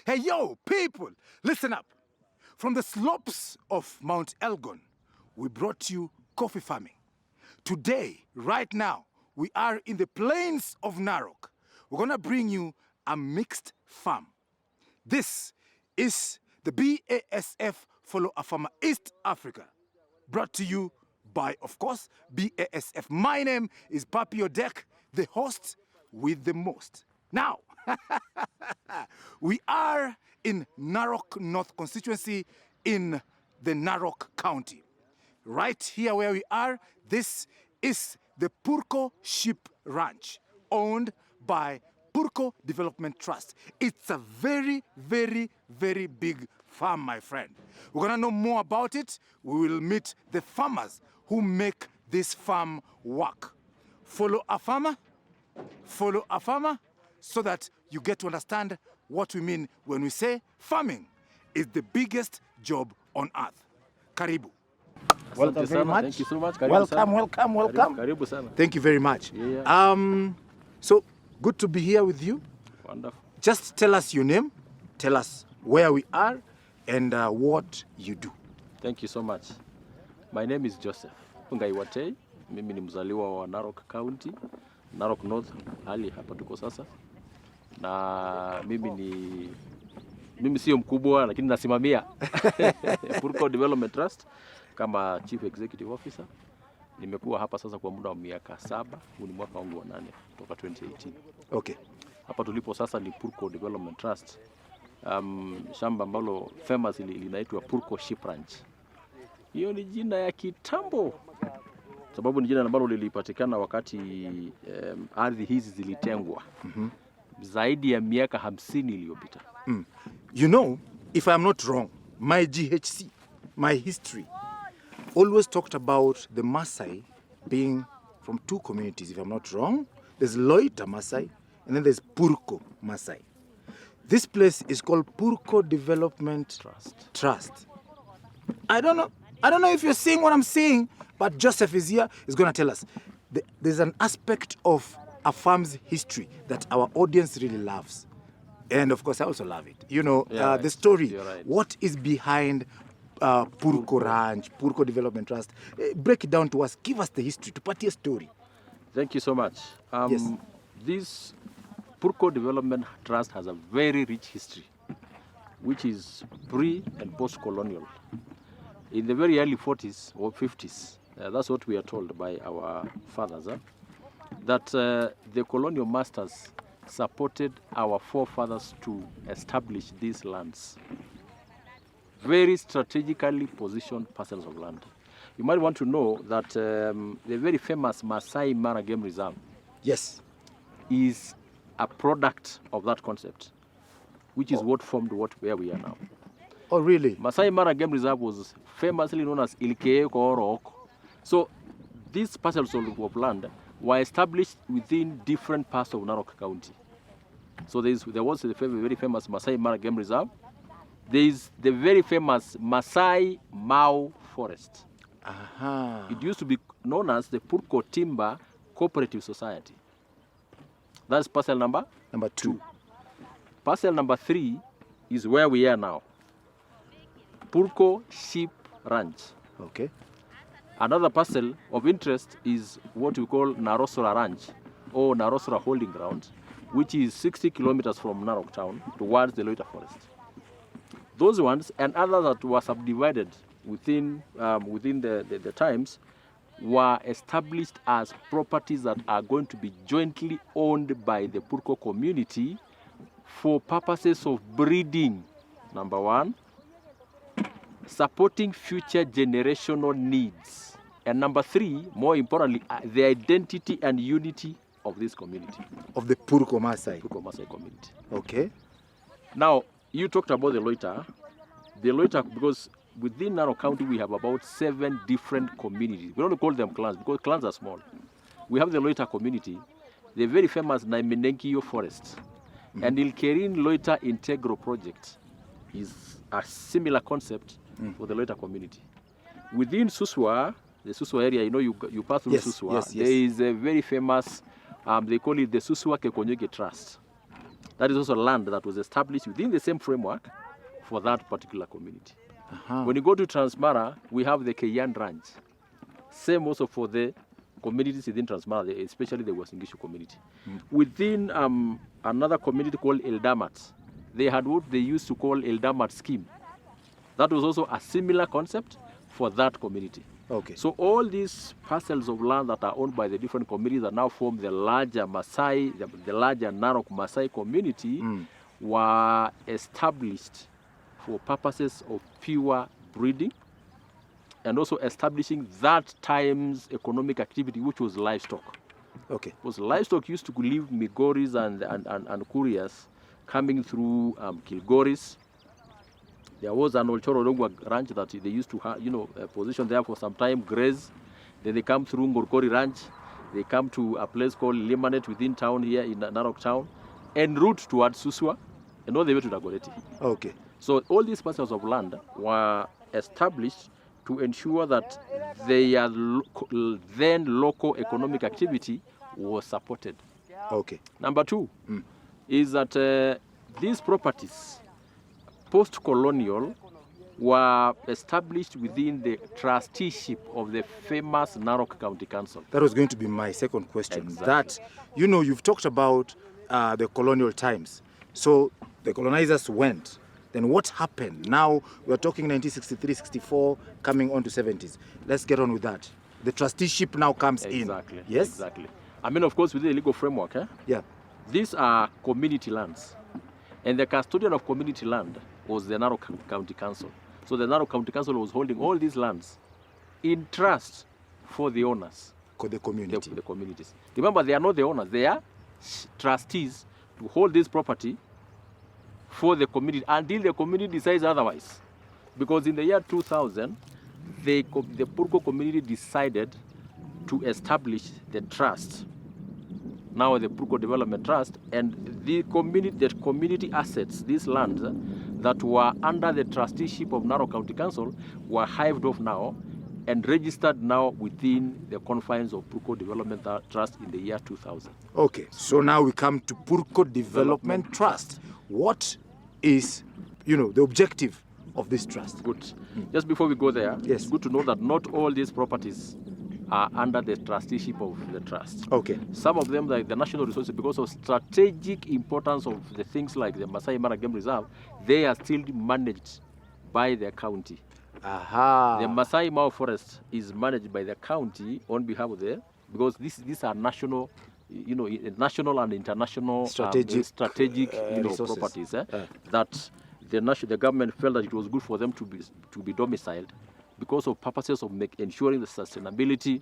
Hey, yo, people, listen up. From the slopes of Mount Elgon, we brought you coffee farming. Today, right now, we are in the plains of Narok. We're gonna bring you a mixed farm. This is the BASF Follow a Farmer East Africa, brought to you by, of course, BASF. My name is Papi Odek, the host with the most. Now, we are in Narok North constituency in the Narok County. Right here where we are, this is the Purko Sheep Ranch, owned by Purko Development Trust. It's a very, very, very big farm, my friend. We're gonna know more about it. We will meet the farmers who make this farm work. Follow a farmer, so that you get to understand what we mean when we say farming is the biggest job on earth. Karibu. Welcome very much. Thank you so much. Welcome. Karibu sana. Thank you very much. Yeah. So good to be here with you. Wonderful. Just tell us your name, tell us where we are, and what you do. Thank you so much. My name is Joseph Nkaiwuatei. Mimi ni mzaliwa wa Narok County, Narok North, hali hapa tuko sasa. Na mimi sio mkubwa lakini nasimamia Purko Development Trust kama Chief Executive Officer. Nimekuwa hapa sasa kwa muda wa miaka 7, huu ni mwaka wangu wa 8 kutoka 2018. Okay. Hapa tulipo sasa ni Purko Development Trust. Shamba ambalo famous linaitwa Purko Sheep Ranch. Hiyo ni jina ya kitambo. Sababu ni jina ambalo lilipatikana wakati ardhi hizi zilitengwa. Zaidi ya miaka 50 iliyopita. You know, if I am not wrong, my GHC, my history, always talked about the Maasai being from 2 communities, if I'm not wrong. There's Loita Maasai, and then there's Purko Maasai. This place is called Purko Development Trust. I don't know if you're seeing what I'm seeing, but Joseph is here, he's going to tell us. There's an aspect of a farm's history that our audience really loves. And of course, I also love it. You know, the story, what is behind Purko Ranch, Purko Development Trust. Break it down to us, give us the history, tupatie story. Thank you so much. Yes. This Purko Development Trust has a very rich history, which is pre- and post-colonial. In the very early 40s or 50s, that's what we are told by our fathers, that the colonial masters supported our forefathers to establish these lands. Very strategically positioned parcels of land. You might want to know that the very famous Masai Mara Game Reserve, yes, is a product of that concept, which is what formed where we are now. Oh, really? Masai Mara Game Reserve was famously known as Ilkeeko Orok. So these parcels of land were established within different parts of Narok County. So there was the very famous Masai Mara Game Reserve. There is the very famous Masai Mau Forest. It used to be known as the Purko Timber Cooperative Society. That's parcel number 2. Parcel number 3 is where we are now. Purko Sheep Ranch. Okay. Another parcel of interest is what we call Narosra Ranch or Narosra Holding Ground, which is 60 kilometers from Narok town towards the Loita Forest. Those ones and others that were subdivided within the times were established as properties that are going to be jointly owned by the Purko community for purposes of breeding, number 1, supporting future generational needs, and number 3, more importantly, the identity and unity of this community. Of the Purko Maasai. Purko Maasai community. Okay. Now, you talked about the Loita. The Loita, because within Narok County, we have about 7 different communities. We don't call them clans because clans are small. We have the Loita community, the very famous Naimenenkio Forest, and Ilkerin Loita Integral Project is a similar concept for the Loita community. Within Suswa, the Suswa area, you know, you pass through Suswa. There is a very famous, they call it the Suswa Kekonyege Trust. That is also land that was established within the same framework for that particular community. When you go to Transmara, we have the Keyan Ranch. Same also for the communities within Transmara, especially the Western Gishu community. Within another community called Eldamat, they had what they used to call Eldamat scheme. That was also a similar concept for that community. Okay. So all these parcels of land that are owned by the different communities that now form the larger Maasai, the larger Narok Maasai community were established for purposes of pure breeding and also establishing that time's economic activity, which was livestock. Okay. Because livestock used to leave Migoris and Kurias coming through Kilgoris. There was an Olchoro ranch that they used to have, position there for some time, graze. Then they come through Ngorkori ranch. They come to a place called Limanet within town here in Narok town, en route towards Suswa, and all the way to Dagoretti. Okay. So all these parcels of land were established to ensure that their then local economic activity was supported. Okay. Number two is that these properties, post-colonial, were established within the trusteeship of the famous Narok County Council. That was going to be my second question. Exactly. That, you've talked about the colonial times. So the colonizers went. Then what happened? Now we're talking 1963, 64, coming on to 70s. Let's get on with that. The trusteeship now comes in. Exactly. Yes? Exactly. I mean, of course, within the legal framework, Yeah. these are community lands. And the custodian of community land was the Narok County Council. So the Narok County Council was holding all these lands in trust for the owners. The community. The communities. Remember, they are not the owners. They are trustees to hold this property for the community until the community decides otherwise. Because in the year 2000, the Purko community decided to establish the trust, now the Purko Development Trust, and the community assets, these lands that were under the trusteeship of Narok County Council were hived off now and registered now within the confines of Purko Development Trust in the year 2000. Okay, so now we come to Purko Development Trust. What is, the objective of this trust? Good. Just before we go there, Yes. it's good to know that not all these properties are under the trusteeship of the trust. Okay. Some of them, like the national resources, because of strategic importance of the things like the Masai Mara Game Reserve, they are still managed by the county. Aha. The Masai Mara Forest is managed by the county on behalf of because these are national, national and international Strategic, resources. properties that the government felt that it was good for them to be domiciled because of purposes of ensuring the sustainability.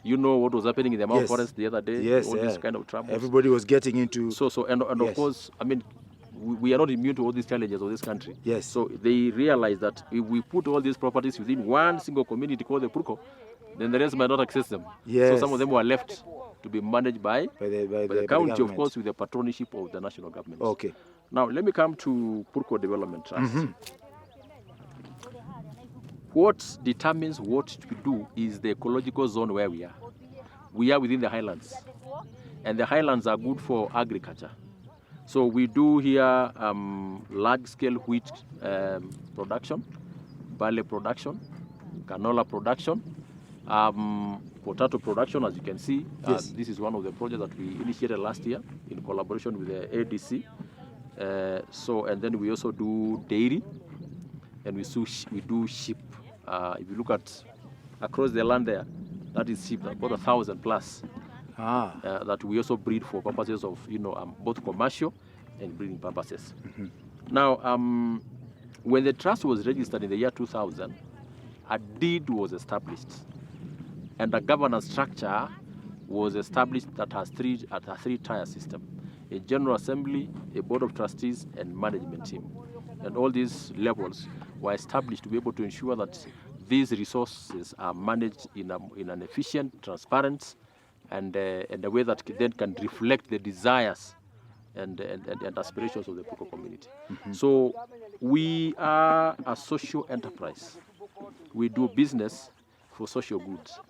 You know what was happening in the Mara Forest the other day? Yes, all this kind of trouble. Everybody was getting into... And Yes. of course, I mean, we are not immune to all these challenges of this country. Yes. So they realized that if we put all these properties within one single community called the Purko, then the rest might not access them. Yes. So some of them were left to be managed by the county, of government. course, with the patronship of the national government. Okay. Now, let me come to Purko Development Trust. What determines what we do is the ecological zone where we are. We are within the highlands, and the highlands are good for agriculture. So we do here large-scale wheat production, barley production, canola production, potato production, as you can see. Yes. This is one of the projects that we initiated last year in collaboration with the ADC. And then we also do dairy, and we do sheep. If you look at across the land there, that is sheep, about 1,000 plus. That we also breed for purposes of both commercial and breeding purposes. Now, when the trust was registered in the year 2000, a deed was established, and a governance structure was established that has a three-tier system: a general assembly, a board of trustees, and management team. And all these levels were established to be able to ensure that these resources are managed in an efficient, transparent, and a way that then can reflect the desires and aspirations of the Purko community. So we are a social enterprise. We do business for social goods.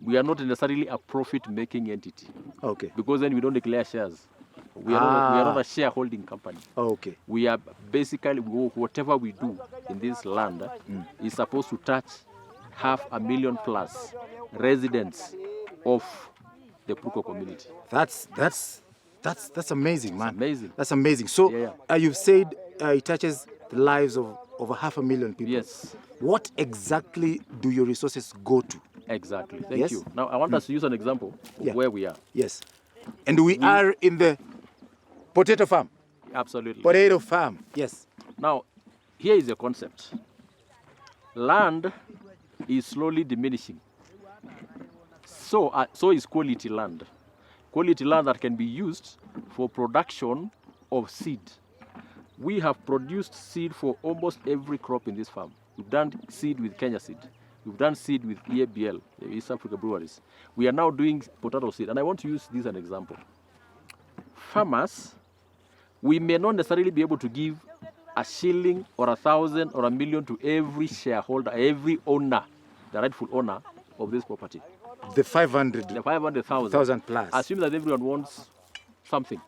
We are not necessarily a profit-making entity. Okay. Because then we don't declare shares. We are not a shareholding company. Okay. We are basically, whatever we do in this land is supposed to touch 500,000 plus residents of the Purko community. That's amazing, man. It's amazing. That's amazing. So Yeah. you've said it touches the lives of over 500,000 people. Yes. What exactly do your resources go to? Exactly. Thank Yes? you. Now, I want us to use an example of where we are. Yes. And we are in the potato farm. Absolutely. Potato farm. Yes. Now, here is the concept. Land is slowly diminishing. So is quality land. Quality land that can be used for production of seed. We have produced seed for almost every crop in this farm. We've done seed with Kenya Seed. We've done seed with EABL, East Africa Breweries. We are now doing potato seed, and I want to use this as an example. Farmers, we may not necessarily be able to give a shilling or 1,000 or 1,000,000 to every shareholder, every owner, the rightful owner of this property. The 500. The 500,000. 1,000 plus. Assume that everyone wants something.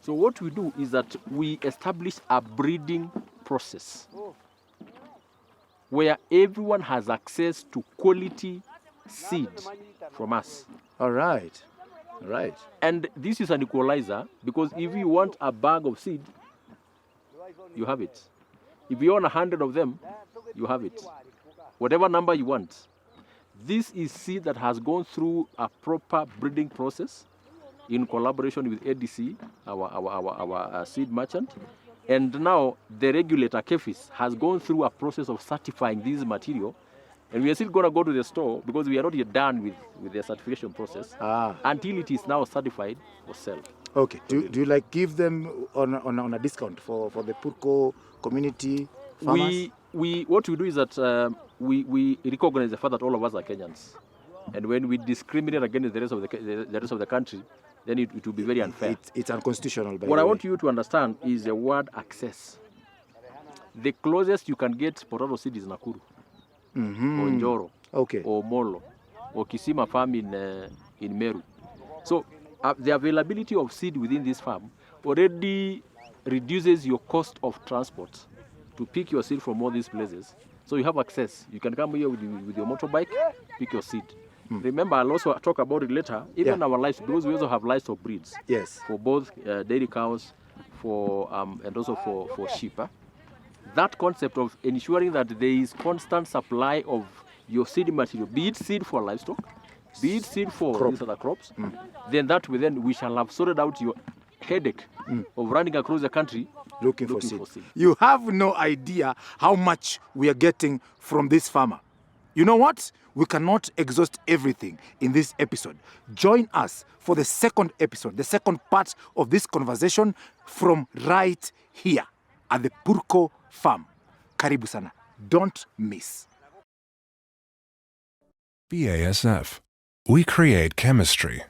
So what we do is that we establish a breeding process where everyone has access to quality seed from us. All right. All right. And this is an equalizer because if you want a bag of seed, you have it. If you want 100 of them, you have it. Whatever number you want. This is seed that has gone through a proper breeding process in collaboration with ADC, our seed merchant. And now the regulator, KEFIS, has gone through a process of certifying this material. And we are still going to go to the store because we are not yet done with the certification process until it is now certified for sale. Okay. Do you like give them on a discount for the Purko community farmers? What we do is that we recognize the fact that all of us are Kenyans. And when we discriminate against the rest of the country, then it will be very unfair. It's unconstitutional. What I want you to understand is the word access. The closest you can get potato seed is Nakuru, or Njoro, or Molo, or Kisima farm in Meru. So the availability of seed within this farm already reduces your cost of transport to pick your seed from all these places. So you have access. You can come here with your motorbike, pick your seed. Remember, I'll also talk about it later. Even our livestock, because we also have livestock breeds. Yes. For both dairy cows, and also for sheep. That concept of ensuring that there is constant supply of your seed material, be it seed for livestock, be it seed for these other crops, then we shall have sorted out your headache of running across the country looking for seed. You have no idea how much we are getting from this farmer. You know what? We cannot exhaust everything in this episode. Join us for the second episode, the second part of this conversation from right here at the Purko farm. Karibu sana. Don't miss. BASF. We create chemistry.